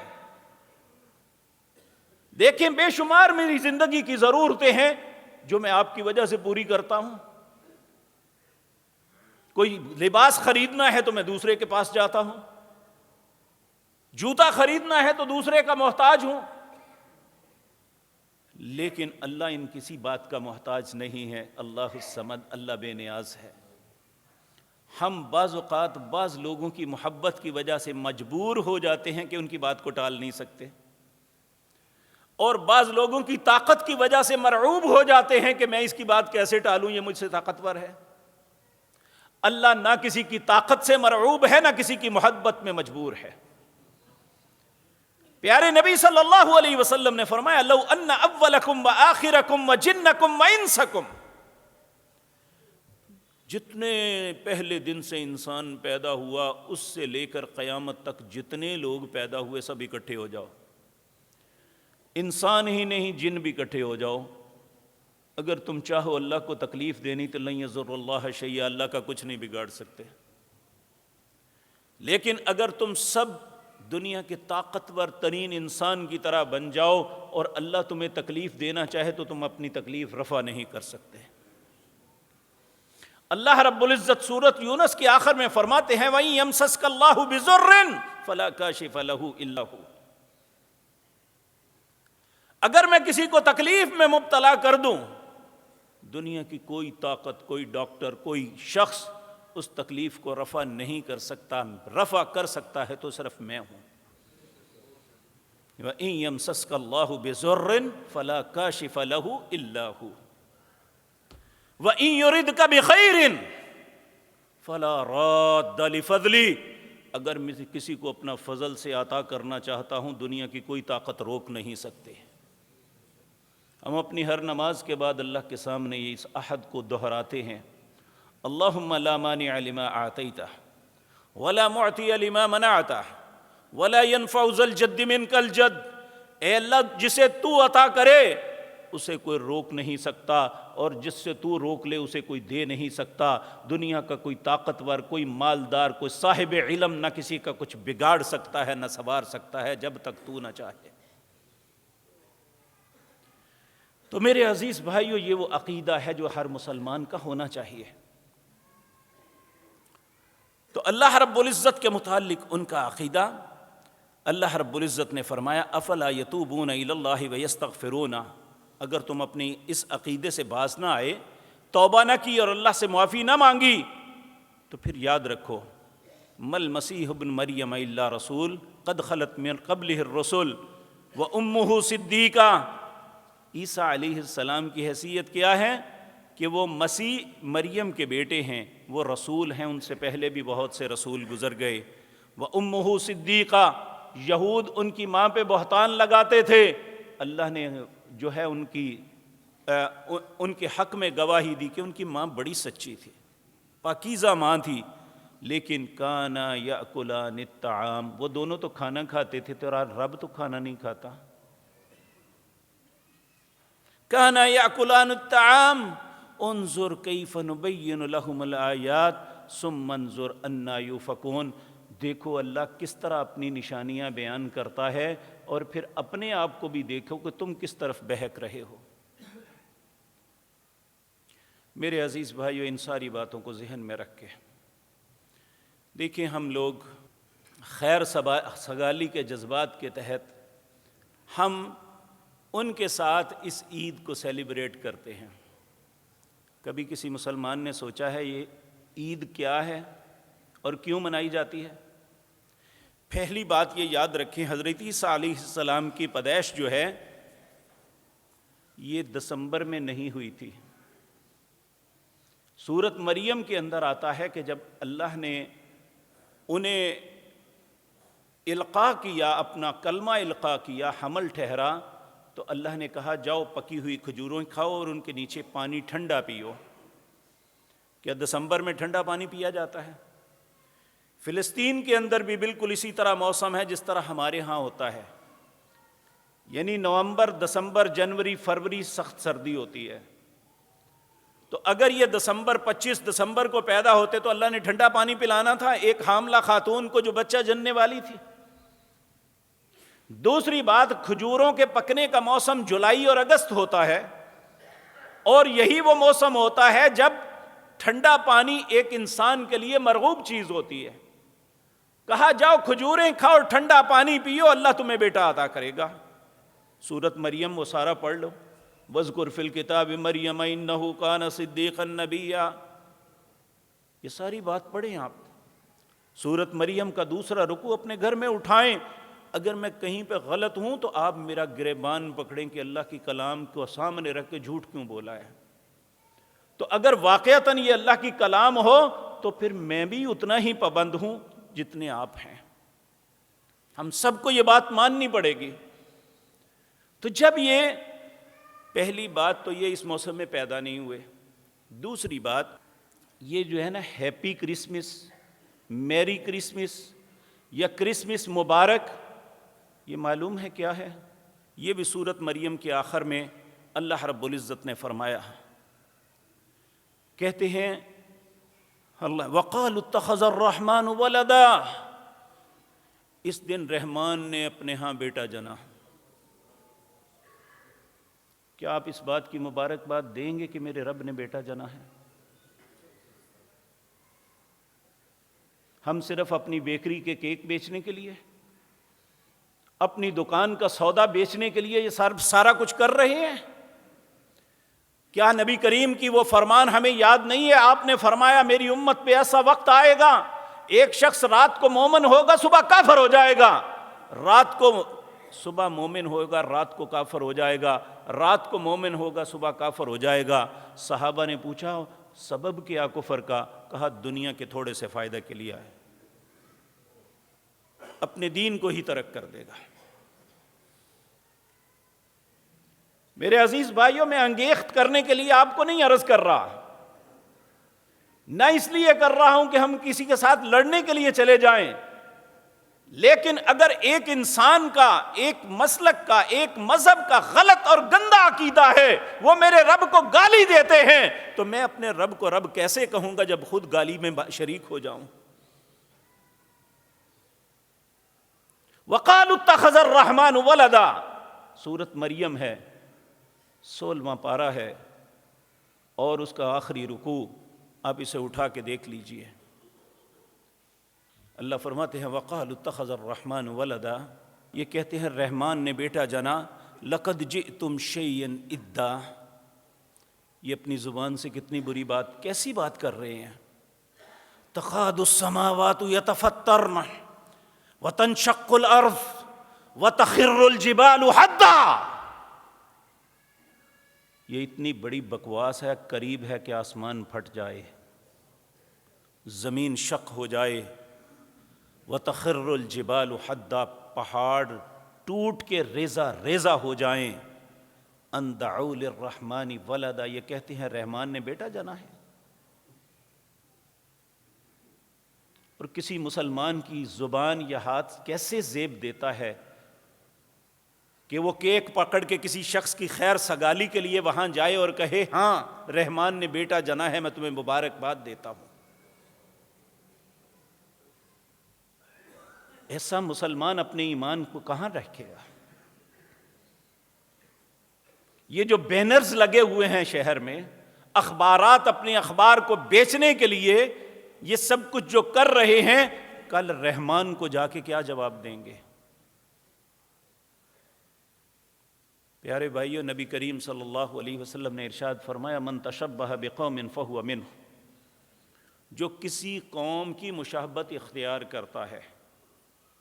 دیکھیں، بے شمار میری زندگی کی ضرورتیں ہیں جو میں آپ کی وجہ سے پوری کرتا ہوں۔ کوئی لباس خریدنا ہے تو میں دوسرے کے پاس جاتا ہوں، جوتا خریدنا ہے تو دوسرے کا محتاج ہوں، لیکن اللہ ان کسی بات کا محتاج نہیں ہے۔ اللہ الصمد، اللہ بے نیاز ہے۔ ہم بعض اوقات بعض لوگوں کی محبت کی وجہ سے مجبور ہو جاتے ہیں کہ ان کی بات کو ٹال نہیں سکتے، اور بعض لوگوں کی طاقت کی وجہ سے مرعوب ہو جاتے ہیں کہ میں اس کی بات کیسے ٹالوں، یہ مجھ سے طاقتور ہے۔ اللہ نہ کسی کی طاقت سے مرعوب ہے، نہ کسی کی محبت میں مجبور ہے۔ پیارے نبی صلی اللہ علیہ وسلم نے فرمایا لو ان اولکم وآخرکم وجنکم وانسکم، جتنے پہلے دن سے انسان پیدا ہوا اس سے لے کر قیامت تک جتنے لوگ پیدا ہوئے سب اکٹھے ہو جاؤ، انسان ہی نہیں جن بھی اکٹھے ہو جاؤ، اگر تم چاہو اللہ کو تکلیف دینی تو لن یضر اللہ شیئا، اللہ کا کچھ نہیں بگاڑ سکتے، لیکن اگر تم سب دنیا کے طاقتور ترین انسان کی طرح بن جاؤ اور اللہ تمہیں تکلیف دینا چاہے تو تم اپنی تکلیف رفع نہیں کر سکتے۔ اللہ رب العزت سورۃ یونس کے آخر میں فرماتے ہیں وَإِن يَمْسَسْكَ اللَّهُ بِضُرٍّ فَلَا كَاشِفَ لَهُ إِلَّا هُوَ، اگر میں کسی کو تکلیف میں مبتلا کر دوں، دنیا کی کوئی طاقت، کوئی ڈاکٹر، کوئی شخص اس تکلیف کو رفع نہیں کر سکتا، رفع کر سکتا ہے تو صرف میں ہوں۔ وَإِن يَمْسَسْكَ اللَّهُ بِضُرٍّ فَلَا كَاشِفَ لَهُ إِلَّا هُوَ وَإِن يُرِدْكَ بِخَيْرٍ فَلَا رَادَّ لِفَضْلِهِ، اگر میں کسی کو اپنا فضل سے عطا کرنا چاہتا ہوں دنیا کی کوئی طاقت روک نہیں سکتے۔ ہم اپنی ہر نماز کے بعد اللہ کے سامنے اس عہد کو دہراتے ہیں، اللہم لا مانع لما اعطیت ولا معطی لما منعت ولا ينفع ذا الجد منک الجد، اے اللہ جسے تو عطا کرے اسے کوئی روک نہیں سکتا، اور جس سے تو روک لے اسے کوئی دے نہیں سکتا۔ دنیا کا کوئی طاقتور، کوئی مالدار، کوئی صاحب علم نہ کسی کا کچھ بگاڑ سکتا ہے، نہ سنوار سکتا ہے جب تک تو نہ چاہے۔ تو میرے عزیز بھائیو، یہ وہ عقیدہ ہے جو ہر مسلمان کا ہونا چاہیے۔ تو اللہ رب العزت کے متعلق ان کا عقیدہ، اللہ رب العزت نے فرمایا افلا یتوبون الی اللہ ویستغفرون، اگر تم اپنی اس عقیدے سے باز نہ آئے، توبہ نہ کی اور اللہ سے معافی نہ مانگی، تو پھر یاد رکھو مل مسیح ابن مریم الا رسول قد خلت من قبلہ الرسل وامہ صدیقہ، عیسیٰ علیہ السلام کی حیثیت کیا ہے کہ وہ مسیح مریم کے بیٹے ہیں، وہ رسول ہیں، ان سے پہلے بھی بہت سے رسول گزر گئے۔ وامہ صدیقہ، یہود ان کی ماں پہ بہتان لگاتے تھے، اللہ نے جو ہے ان کے حق میں گواہی دی کہ ان کی ماں بڑی سچی تھی، پاکیزہ ماں تھی، لیکن کانا یاکلان الطعام، وہ دونوں تو کھانا کھاتے تھے تو رب تو کھانا نہیں کھاتا. کانا یاکلان الطعام انظر کیف نبین لہم الآیات ثم انظر انا یؤفکون. دیکھو اللہ کس طرح اپنی نشانیاں بیان کرتا ہے، اور پھر اپنے آپ کو بھی دیکھو کہ تم کس طرف بہک رہے ہو. میرے عزیز بھائیو، ان ساری باتوں کو ذہن میں رکھ کے دیکھیں، ہم لوگ خیر سگالی کے جذبات کے تحت ہم ان کے ساتھ اس عید کو سیلیبریٹ کرتے ہیں. کبھی کسی مسلمان نے سوچا ہے یہ عید کیا ہے اور کیوں منائی جاتی ہے؟ پہلی بات یہ یاد رکھیں، حضرت عیسیٰ علیہ السلام کی پیدائش جو ہے یہ دسمبر میں نہیں ہوئی تھی. سورۃ مریم کے اندر آتا ہے کہ جب اللہ نے انہیں القاء کیا، اپنا کلمہ القاء کیا، حمل ٹھہرا، تو اللہ نے کہا جاؤ پکی ہوئی کھجوروں کھاؤ اور ان کے نیچے پانی ٹھنڈا پیو. کیا دسمبر میں ٹھنڈا پانی پیا جاتا ہے؟ فلسطین کے اندر بھی بالکل اسی طرح موسم ہے جس طرح ہمارے ہاں ہوتا ہے، یعنی نومبر، دسمبر، جنوری، فروری سخت سردی ہوتی ہے. تو اگر یہ 25 دسمبر کو پیدا ہوتے تو اللہ نے ٹھنڈا پانی پلانا تھا ایک حاملہ خاتون کو جو بچہ جننے والی تھی. دوسری بات، کھجوروں کے پکنے کا موسم جولائی اور اگست ہوتا ہے، اور یہی وہ موسم ہوتا ہے جب ٹھنڈا پانی ایک انسان کے لیے مرغوب چیز ہوتی ہے. کہا جاؤ کھجوریں کھاؤ، ٹھنڈا پانی پیو، اللہ تمہیں بیٹا عطا کرے گا. سورۃ مریم وہ سارا پڑھ لو، وَاذْكُرْ فِي الْكِتَابِ مَرْيَمَ إِنَّهُ كَانَ صِدِّيقًا نَبِيًّا. یہ ساری بات پڑھیں آپ. سورۃ مریم کا دوسرا رکوع اپنے گھر میں اٹھائیں. اگر میں کہیں پہ غلط ہوں تو آپ میرا گریبان پکڑیں کہ اللہ کی کلام کو سامنے رکھ کے جھوٹ کیوں بولا ہے. تو اگر واقعتاً یہ اللہ کی کلام ہو تو پھر میں بھی اتنا ہی پابند ہوں جتنے آپ ہیں. ہم سب کو یہ بات ماننی پڑے گی. تو جب یہ پہلی بات تو یہ اس موسم میں پیدا نہیں ہوئے. دوسری بات یہ جو ہے نا ہیپی کرسمس، میری کرسمس یا کرسمس مبارک، یہ معلوم ہے کیا ہے؟ یہ بھی سورۃ مریم کے آخر میں اللہ رب العزت نے فرمایا. کہتے ہیں اللہ وَقَالُوا اتَّخَذَ الرَّحْمَنُ وَلَدًا، اس دن رحمان نے اپنے ہاں بیٹا جنا. کیا آپ اس بات کی مبارکباد دیں گے کہ میرے رب نے بیٹا جنا ہے؟ ہم صرف اپنی بیکری کے کیک بیچنے کے لیے، اپنی دکان کا سودا بیچنے کے لیے یہ سارا کچھ کر رہے ہیں؟ کیا نبی کریم کی وہ فرمان ہمیں یاد نہیں ہے؟ آپ نے فرمایا میری امت پہ ایسا وقت آئے گا، ایک شخص رات کو مومن ہوگا صبح کافر ہو جائے گا، رات کو صبح مومن ہوگا رات کو کافر ہو جائے گا، رات کو مومن ہوگا صبح کافر ہو جائے گا. صحابہ نے پوچھا سبب کیا کفر کا؟ کہا دنیا کے تھوڑے سے فائدہ کے لیے آئے، اپنے دین کو ہی ترک کر دے گا. میرے عزیز بھائیوں، میں انگیخت کرنے کے لیے آپ کو نہیں عرض کر رہا، نہ اس لیے کر رہا ہوں کہ ہم کسی کے ساتھ لڑنے کے لیے چلے جائیں. لیکن اگر ایک انسان کا، ایک مسلک کا، ایک مذہب کا غلط اور گندا عقیدہ ہے، وہ میرے رب کو گالی دیتے ہیں، تو میں اپنے رب کو رب کیسے کہوں گا جب خود گالی میں شریک ہو جاؤں؟ وَقَالُوا اتَّخَذَ الرَّحْمَنُ وَلَدًا، سورۃ مریم ہے، 16واں پارہ ہے اور اس کا آخری رکوع. آپ اسے اٹھا کے دیکھ لیجئے. اللہ فرماتے ہیں وَقَالُوا اتَّخَذَ الرَّحْمَنُ وَلَدًا، یہ کہتے ہیں رحمان نے بیٹا جنا. لَقَدْ جِئْتُمْ شَيْئًا إِدًّا، یہ اپنی زبان سے کتنی بری بات، کیسی بات کر رہے ہیں. تَخَادُ السَّمَاوَاتُ يَتَفَطَّرْنَ وَتَنشَقُّ الْأَرْضُ وَتَخِرُّ الْجِبَالُ حَدًّا. یہ اتنی بڑی بکواس ہے، قریب ہے کہ آسمان پھٹ جائے، زمین شق ہو جائے. وَتَخِرُّ الْجِبَالُ حَدًّا، پہاڑ ٹوٹ کے ریزہ ریزہ ہو جائیں. أَن دَعُوا لِلرَّحْمَنِ وَلَدًا، یہ کہتے ہیں رحمان نے بیٹا جنا ہے. اور کسی مسلمان کی زبان یا ہاتھ کیسے زیب دیتا ہے کہ وہ کیک پکڑ کے کسی شخص کی خیر سگالی کے لیے وہاں جائے اور کہے ہاں رحمان نے بیٹا جنا ہے، میں تمہیں مبارکباد دیتا ہوں۔ ایسا مسلمان اپنے ایمان کو کہاں رکھے گا؟ یہ جو بینرز لگے ہوئے ہیں شہر میں، اخبارات اپنے اخبار کو بیچنے کے لیے یہ سب کچھ جو کر رہے ہیں، کل رحمان کو جا کے کیا جواب دیں گے؟ پیارے بھائیو، نبی کریم صلی اللہ علیہ وسلم نے ارشاد فرمایا من تشبہ بقوم فہو منہ، جو کسی قوم کی مشابہت اختیار کرتا ہے،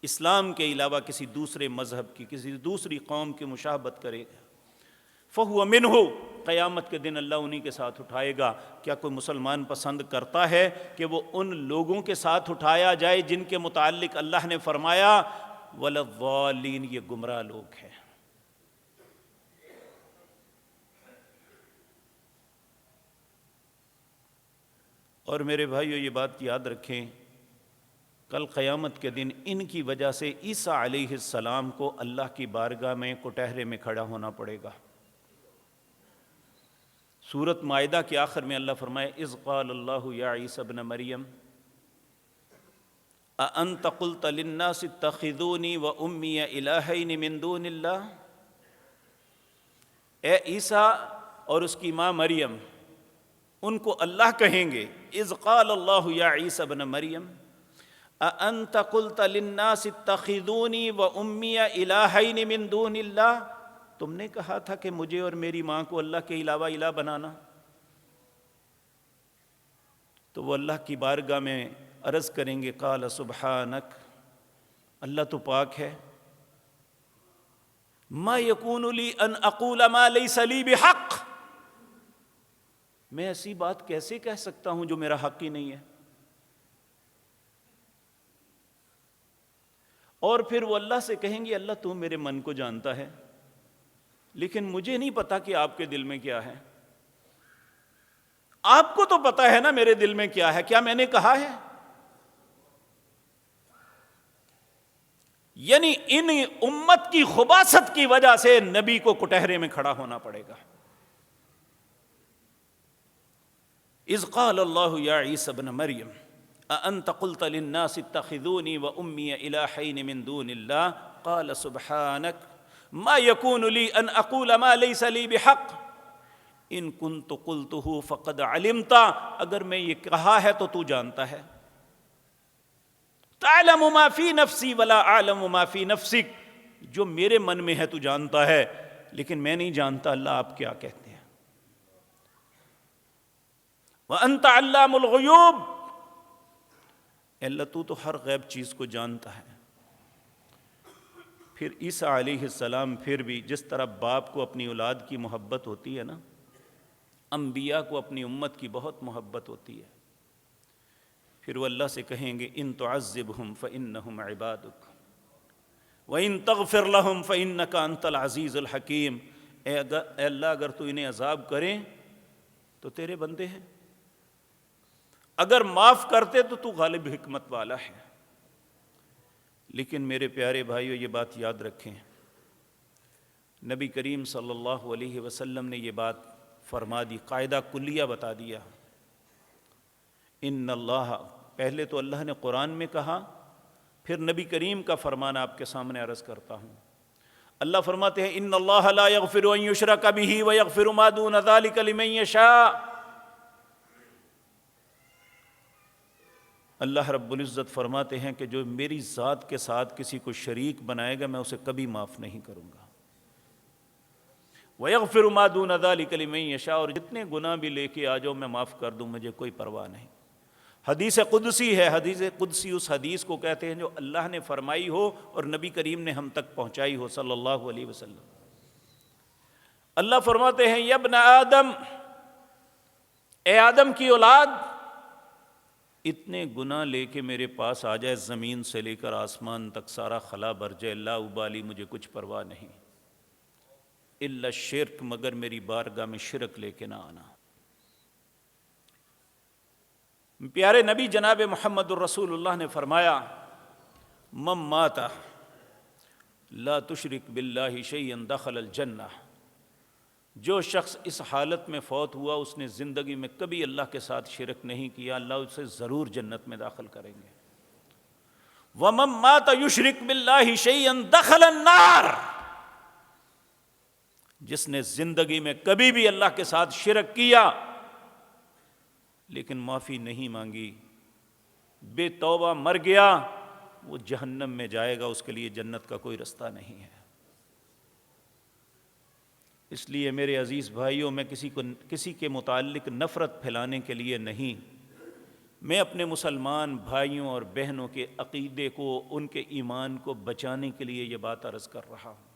اسلام کے علاوہ کسی دوسرے مذہب کی، کسی دوسری قوم کی مشابہت کرے گا، فہو منہ، قیامت کے دن اللہ انہی کے ساتھ اٹھائے گا۔ کیا کوئی مسلمان پسند کرتا ہے کہ وہ ان لوگوں کے ساتھ اٹھایا جائے جن کے متعلق اللہ نے فرمایا وَلَا الضَّالِّينَ، یہ گمراہ لوگ ہیں؟ اور میرے بھائیو یہ بات یاد رکھیں، کل قیامت کے دن ان کی وجہ سے عیسیٰ علیہ السلام کو اللہ کی بارگاہ میں کٹہرے میں کھڑا ہونا پڑے گا۔ سورۃ مائدہ کے آخر میں اللہ فرمائے اذ قال اللہ یا عیسی ابن مریم اانت قلت للناس اتخذونی وامی الہین من دون اللہ، اے عیسیٰ اور اس کی ماں مریم، ان کو اللہ کہیں گے اذ قال اللہ یا عیسی ابن مریم اانت قلت للناس اتخذونی وامی الہین من دون اللہ، تم نے کہا تھا کہ مجھے اور میری ماں کو اللہ کے علاوہ الہ بنانا؟ تو وہ اللہ کی بارگاہ میں عرض کریں گے قال سبحانک، اللہ تو پاک ہے، ما یکون لی ان اقول ما لیس لی بحق، میں ایسی بات کیسے کہہ سکتا ہوں جو میرا حق ہی نہیں ہے؟ اور پھر وہ اللہ سے کہیں گے اللہ تو میرے من کو جانتا ہے، لیکن مجھے نہیں پتا کہ آپ کے دل میں کیا ہے۔ آپ کو تو پتا ہے نا میرے دل میں کیا ہے، کیا میں نے کہا ہے؟ یعنی ان امت کی خباثت کی وجہ سے نبی کو کٹہرے میں کھڑا ہونا پڑے گا۔ اذ قال اللہ یا عیسی ابن مریم اانت قلت للناس اتخذونی وامی الہین من دون اللہ قال سبحانک ما یکون لی ان اقول ما لیس لی بحق ان کنت قلتہ فقد علمت، اگر میں یہ کہا ہے تو تو جانتا ہے، تعلم ما فی نفسی ولا اعلم ما فی نفسک، جو میرے من میں ہے تو جانتا ہے لیکن میں نہیں جانتا اللہ آپ کیا کہتے ہیں۔ وانت علام الغیوب، اللہ تو ہر غیب چیز کو جانتا ہے۔ پھر عیسیٰ علیہ السلام پھر بھی جس طرح باپ کو اپنی اولاد کی محبت ہوتی ہے نا، انبیاء کو اپنی امت کی بہت محبت ہوتی ہے۔ پھر وہ اللہ سے کہیں گے ان تعذبہم فانہم عبادک وان تغفر لہم فانک انت العزیز الحکیم، اے اللہ اگر تو انہیں عذاب کریں تو تیرے بندے ہیں، اگر معاف کرتے تو تو غالب حکمت والا ہے۔ لیکن میرے پیارے بھائیو یہ بات یاد رکھیں، نبی کریم صلی اللہ علیہ وسلم نے یہ بات فرما دی، قاعدہ کلیہ بتا دیا۔ ان اللہ، پہلے تو اللہ نے قرآن میں کہا، پھر نبی کریم کا فرمان آپ کے سامنے عرض کرتا ہوں۔ اللہ فرماتے ہیں ان اللہ لا یغفر ان یشرک بہ ویغفر ما دون ذلک لمن یشاء، اللہ رب العزت فرماتے ہیں کہ جو میری ذات کے ساتھ کسی کو شریک بنائے گا میں اسے کبھی معاف نہیں کروں گا۔ وَيَغْفِرُ مَا دُونَ ذَلِكَ لِمَن يَشَاءُ، اور جتنے گناہ بھی لے کے آ جاؤ میں معاف کر دوں، مجھے کوئی پرواہ نہیں۔ حدیث قدسی ہے، حدیث قدسی اس حدیث کو کہتے ہیں جو اللہ نے فرمائی ہو اور نبی کریم نے ہم تک پہنچائی ہو صلی اللہ علیہ وسلم۔ اللہ فرماتے ہیں یا ابن آدم، اے آدم کی اولاد، اتنے گناہ لے کے میرے پاس آ جائے، زمین سے لے کر آسمان تک سارا خلا بھر جائے، لا ابالی، مجھے کچھ پرواہ نہیں، الا شرک، مگر میری بارگاہ میں شرک لے کے نہ آنا۔ پیارے نبی جناب محمد الرسول اللہ نے فرمایا من مات لا تشرک باللہ شیئا دخل الجنہ، جو شخص اس حالت میں فوت ہوا اس نے زندگی میں کبھی اللہ کے ساتھ شرک نہیں کیا، اللہ اسے ضرور جنت میں داخل کریں گے۔ وَمَن مَّاتَ يُشْرِكْ بِاللَّهِ شَيْئًا دَخَلَ النَّارَ، جس نے زندگی میں کبھی بھی اللہ کے ساتھ شرک کیا لیکن معافی نہیں مانگی، بے توبہ مر گیا، وہ جہنم میں جائے گا، اس کے لیے جنت کا کوئی رستہ نہیں ہے۔ اس لیے میرے عزیز بھائیوں، میں کسی کے متعلق نفرت پھیلانے کے لیے نہیں، میں اپنے مسلمان بھائیوں اور بہنوں کے عقیدے کو، ان کے ایمان کو بچانے کے لیے یہ بات عرض کر رہا ہوں۔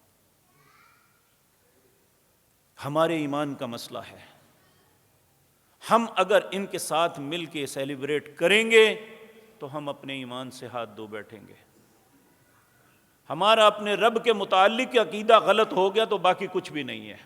ہمارے ایمان کا مسئلہ ہے، ہم اگر ان کے ساتھ مل کے سیلیبریٹ کریں گے تو ہم اپنے ایمان سے ہاتھ دھو بیٹھیں گے۔ ہمارا اپنے رب کے متعلق عقیدہ غلط ہو گیا تو باقی کچھ بھی نہیں ہے۔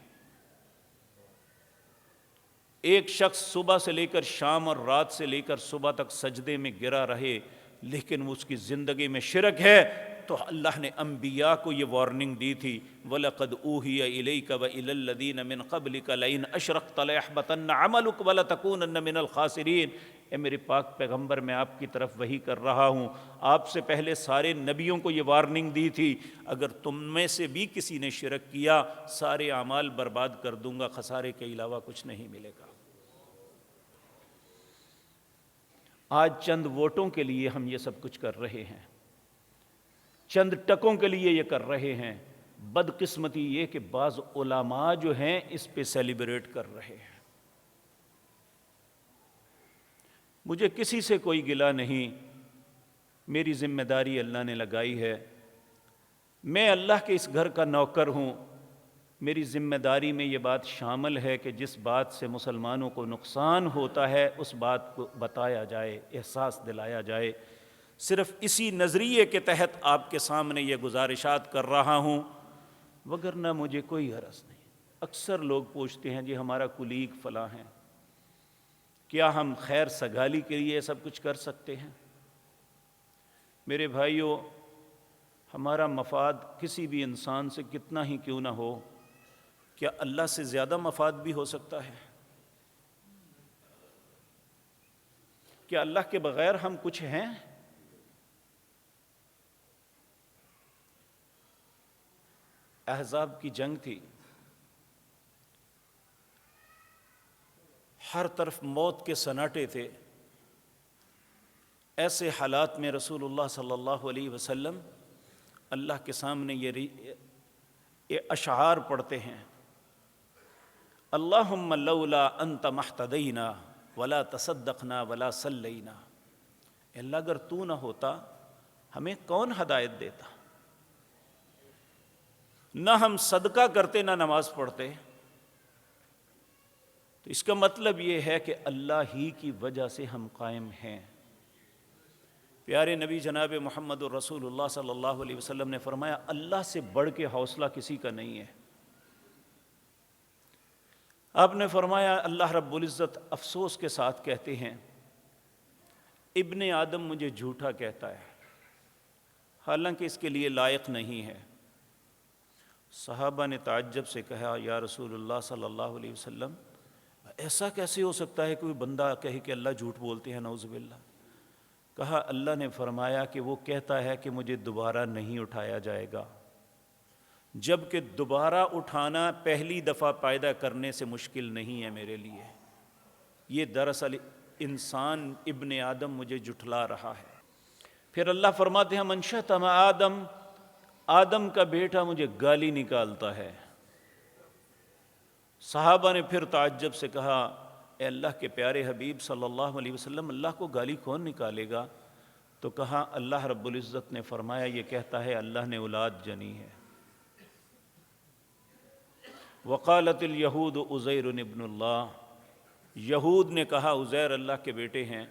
ایک شخص صبح سے لے کر شام اور رات سے لے کر صبح تک سجدے میں گرا رہے لیکن اس کی زندگی میں شرک ہے، تو اللہ نے انبیاء کو یہ وارننگ دی تھی، وَلَقَدْ أُوحِيَ إِلَيْكَ وَإِلَى الَّذِينَ مِنْ قَبْلِكَ لَئِنْ أَشْرَكْتَ لَيَحْبَطَنَّ عَمَلُكَ وَلَتَكُونَنَّ مِنَ الْخَاسِرِينَ۔ اے میرے پاک پیغمبر، میں آپ کی طرف وحی کر رہا ہوں، آپ سے پہلے سارے نبیوں کو یہ وارننگ دی تھی، اگر تم میں سے بھی کسی نے شرک کیا سارے اعمال برباد کر دوں گا، خسارے کے علاوہ کچھ نہیں ملے گا۔ آج چند ووٹوں کے لیے ہم یہ سب کچھ کر رہے ہیں، چند ٹکوں کے لیے یہ کر رہے ہیں۔ بدقسمتی یہ کہ بعض علماء جو ہیں اس پہ سیلیبریٹ کر رہے ہیں۔ مجھے کسی سے کوئی گلہ نہیں، میری ذمہ داری اللہ نے لگائی ہے، میں اللہ کے اس گھر کا نوکر ہوں، میری ذمہ داری میں یہ بات شامل ہے کہ جس بات سے مسلمانوں کو نقصان ہوتا ہے اس بات کو بتایا جائے، احساس دلایا جائے۔ صرف اسی نظریے کے تحت آپ کے سامنے یہ گزارشات کر رہا ہوں، وگرنہ مجھے کوئی غرض نہیں۔ اکثر لوگ پوچھتے ہیں جی ہمارا کلیگ فلاں ہیں، کیا ہم خیر سگالی کے لیے سب کچھ کر سکتے ہیں؟ میرے بھائیوں، ہمارا مفاد کسی بھی انسان سے کتنا ہی کیوں نہ ہو، کیا اللہ سے زیادہ مفاد بھی ہو سکتا ہے؟ کیا اللہ کے بغیر ہم کچھ ہیں؟ احزاب کی جنگ تھی، ہر طرف موت کے سناٹے تھے۔ ایسے حالات میں رسول اللہ صلی اللہ علیہ وسلم اللہ کے سامنے یہ اشعار پڑھتے ہیں، اللہم لولا انت مہتدینا ولا تصدقنا ولا صلینا۔ اللہ اگر تو نہ ہوتا ہمیں کون ہدایت دیتا؟ نہ ہم صدقہ کرتے نہ نماز پڑھتے۔ تو اس کا مطلب یہ ہے کہ اللہ ہی کی وجہ سے ہم قائم ہیں۔ پیارے نبی جناب محمد الرسول اللہ صلی اللہ علیہ وسلم نے فرمایا اللہ سے بڑھ کے حوصلہ کسی کا نہیں ہے۔ آپ نے فرمایا اللہ رب العزت افسوس کے ساتھ کہتے ہیں ابن آدم مجھے جھوٹا کہتا ہے حالانکہ اس کے لیے لائق نہیں ہے۔ صحابہ نے تعجب سے کہا یا رسول اللہ صلی اللہ علیہ وسلم، ایسا کیسے ہو سکتا ہے کوئی بندہ کہے کہ اللہ جھوٹ بولتے ہیں، نعوذ باللہ۔ کہا اللہ نے فرمایا کہ وہ کہتا ہے کہ مجھے دوبارہ نہیں اٹھایا جائے گا، جبکہ دوبارہ اٹھانا پہلی دفعہ پیدا کرنے سے مشکل نہیں ہے میرے لیے۔ یہ دراصل انسان ابن آدم مجھے جھٹلا رہا ہے۔ پھر اللہ فرماتے ہیں من شتم آدم، آدم کا بیٹا مجھے گالی نکالتا ہے۔ صحابہ نے پھر تعجب سے کہا اے اللہ کے پیارے حبیب صلی اللہ علیہ وسلم، اللہ کو گالی کون نکالے گا؟ تو کہا اللہ رب العزت نے فرمایا یہ کہتا ہے اللہ نے اولاد جنی ہے۔ وقالت الیہود عزیر ابن اللہ، یہود نے کہا عزیر اللہ کے بیٹے ہیں۔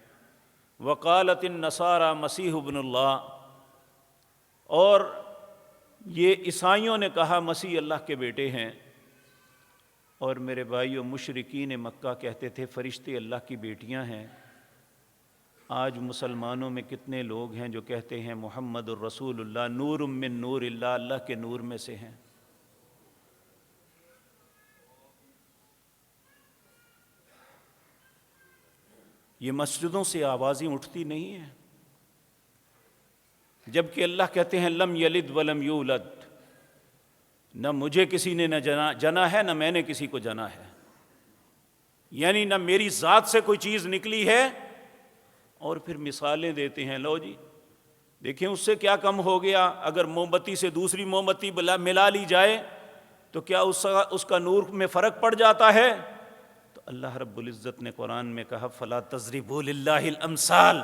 وقالت النصارى مسیح ابن اللہ، اور یہ عیسائیوں نے کہا مسیح اللہ کے بیٹے ہیں۔ اور میرے بھائیوں مشرکین مکہ کہتے تھے فرشتے اللہ کی بیٹیاں ہیں۔ آج مسلمانوں میں کتنے لوگ ہیں جو کہتے ہیں محمد الرسول اللہ نور من نور اللہ، اللہ کے نور میں سے ہیں۔ یہ مسجدوں سے آوازیں اٹھتی نہیں ہیں، جبکہ اللہ کہتے ہیں لم یلد ولم یولد، نہ مجھے کسی نے نہ جنا ہے، نہ میں نے کسی کو جنا ہے، یعنی نہ میری ذات سے کوئی چیز نکلی ہے۔ اور پھر مثالیں دیتے ہیں، لو جی دیکھیں اس سے کیا کم ہو گیا، اگر موم بتی سے دوسری موم بتی ملا لی جائے تو کیا اس کا نور میں فرق پڑ جاتا ہے؟ تو اللہ رب العزت نے قرآن میں کہا فلا تضربوا للہ الامثال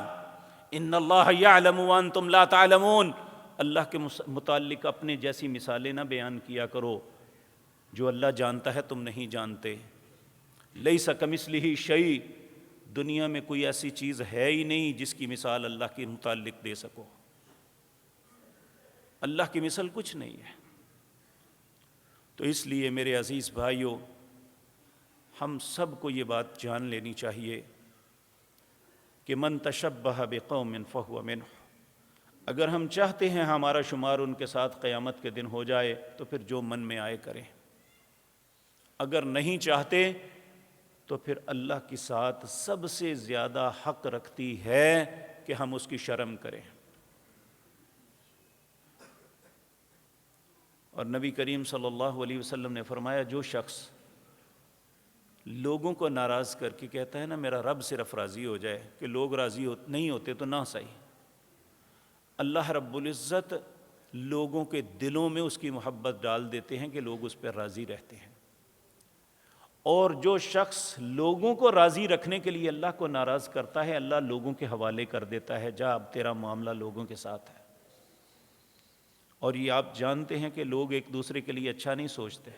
ان اللہ یعلم وانتم لا تعلمون، اللہ کے متعلق اپنے جیسی مثالیں نہ بیان کیا کرو، جو اللہ جانتا ہے تم نہیں جانتے۔ لیس کمثلہ شیء، دنیا میں کوئی ایسی چیز ہے ہی نہیں جس کی مثال اللہ کے متعلق دے سکو، اللہ کی مثل کچھ نہیں ہے۔ تو اس لیے میرے عزیز بھائیوں، ہم سب کو یہ بات جان لینی چاہیے کہ من تشبہ بقوم فہو منہ، اگر ہم چاہتے ہیں ہمارا شمار ان کے ساتھ قیامت کے دن ہو جائے تو پھر جو من میں آئے کریں، اگر نہیں چاہتے تو پھر اللہ کے ساتھ سب سے زیادہ حق رکھتی ہے کہ ہم اس کی شرم کریں۔ اور نبی کریم صلی اللہ علیہ وسلم نے فرمایا جو شخص لوگوں کو ناراض کر کے کہتا ہے نا میرا رب صرف راضی ہو جائے، کہ لوگ راضی نہیں ہوتے تو نہ صحیح، اللہ رب العزت لوگوں کے دلوں میں اس کی محبت ڈال دیتے ہیں کہ لوگ اس پر راضی رہتے ہیں۔ اور جو شخص لوگوں کو راضی رکھنے کے لیے اللہ کو ناراض کرتا ہے، اللہ لوگوں کے حوالے کر دیتا ہے، جا اب تیرا معاملہ لوگوں کے ساتھ ہے۔ اور یہ آپ جانتے ہیں کہ لوگ ایک دوسرے کے لیے اچھا نہیں سوچتے،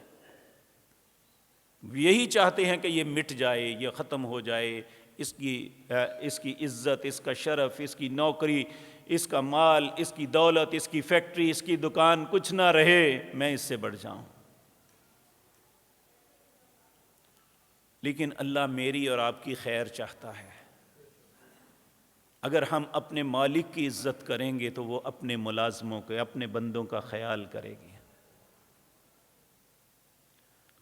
یہی چاہتے ہیں کہ یہ مٹ جائے، یہ ختم ہو جائے، اس کی عزت، اس کا شرف، اس کی نوکری، اس کا مال، اس کی دولت، اس کی فیکٹری، اس کی دکان کچھ نہ رہے، میں اس سے بڑھ جاؤں۔ لیکن اللہ میری اور آپ کی خیر چاہتا ہے۔ اگر ہم اپنے مالک کی عزت کریں گے تو وہ اپنے ملازموں کے، اپنے بندوں کا خیال کرے گی۔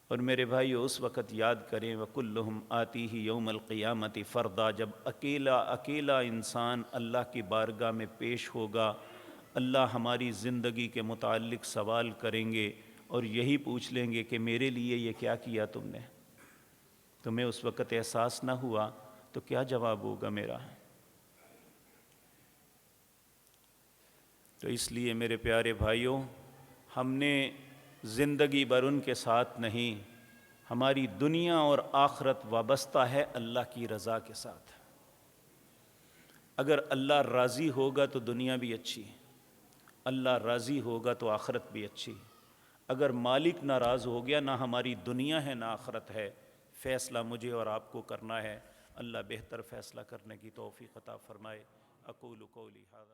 اور میرے بھائیو اس وقت یاد کریں وَكُلُّهُمْ آتِيهِ يَوْمَ الْقِيَامَةِ فَرْدًا، جب اکیلا انسان اللہ کی بارگاہ میں پیش ہوگا، اللہ ہماری زندگی کے متعلق سوال کریں گے اور یہی پوچھ لیں گے کہ میرے لیے یہ کیا کیا تم نے؟ تمہیں اس وقت احساس نہ ہوا تو کیا جواب ہوگا میرا؟ تو اس لیے میرے پیارے بھائیوں، ہم نے زندگی بھر ان کے ساتھ نہیں، ہماری دنیا اور آخرت وابستہ ہے اللہ کی رضا کے ساتھ۔ اگر اللہ راضی ہوگا تو دنیا بھی اچھی، اللہ راضی ہوگا تو آخرت بھی اچھی۔ اگر مالک ناراض ہو گیا، نہ ہماری دنیا ہے نہ آخرت ہے، فیصلہ مجھے اور آپ کو کرنا ہے۔ اللہ بہتر فیصلہ کرنے کی توفیق عطا فرمائے۔ اقول قولی ھذا